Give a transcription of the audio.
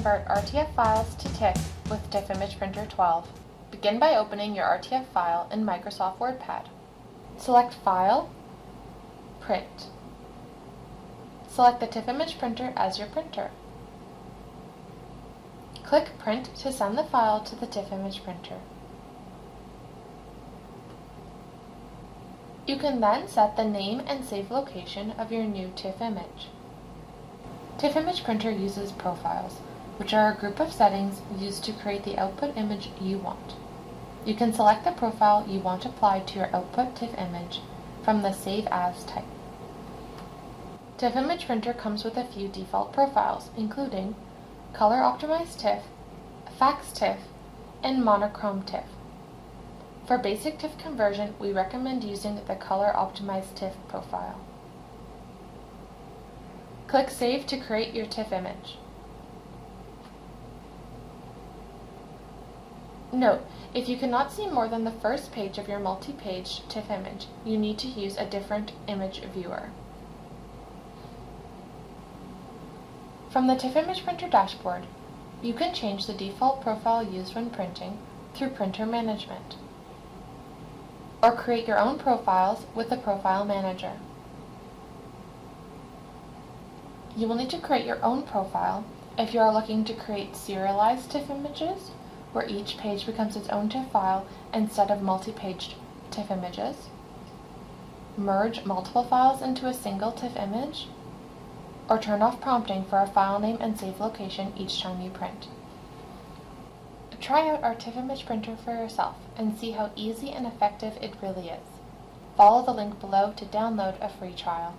convert RTF files to TIFF with TIFF Image Printer 12. Begin by opening your RTF file in Microsoft WordPad. Select File, Print. Select the TIFF Image Printer as your printer. Click Print to send the file to the TIFF Image Printer. You can then set the name and save location of your new TIFF image. TIFF Image Printer uses profiles, which are a group of settings used to create the output image you want. You can select the profile you want applied to your output TIFF image from the Save As type. TIFF Image Printer comes with a few default profiles, including Color Optimized TIFF, Fax TIFF, and Monochrome TIFF. For basic TIFF conversion, we recommend using the Color Optimized TIFF profile. Click Save to create your TIFF image. Note, if you cannot see more than the first page of your multi-page TIFF image, you need to use a different image viewer. From the TIFF Image Printer dashboard, you can change the default profile used when printing through Printer Management, or create your own profiles with the Profile Manager. You will need to create your own profile if you are looking to create serialized TIFF images, where each page becomes its own TIFF file instead of multi-page TIFF images, merge multiple files into a single TIFF image, or turn off prompting for a file name and save location each time you print. Try out our TIFF Image Printer for yourself and see how easy and effective it really is. Follow the link below to download a free trial.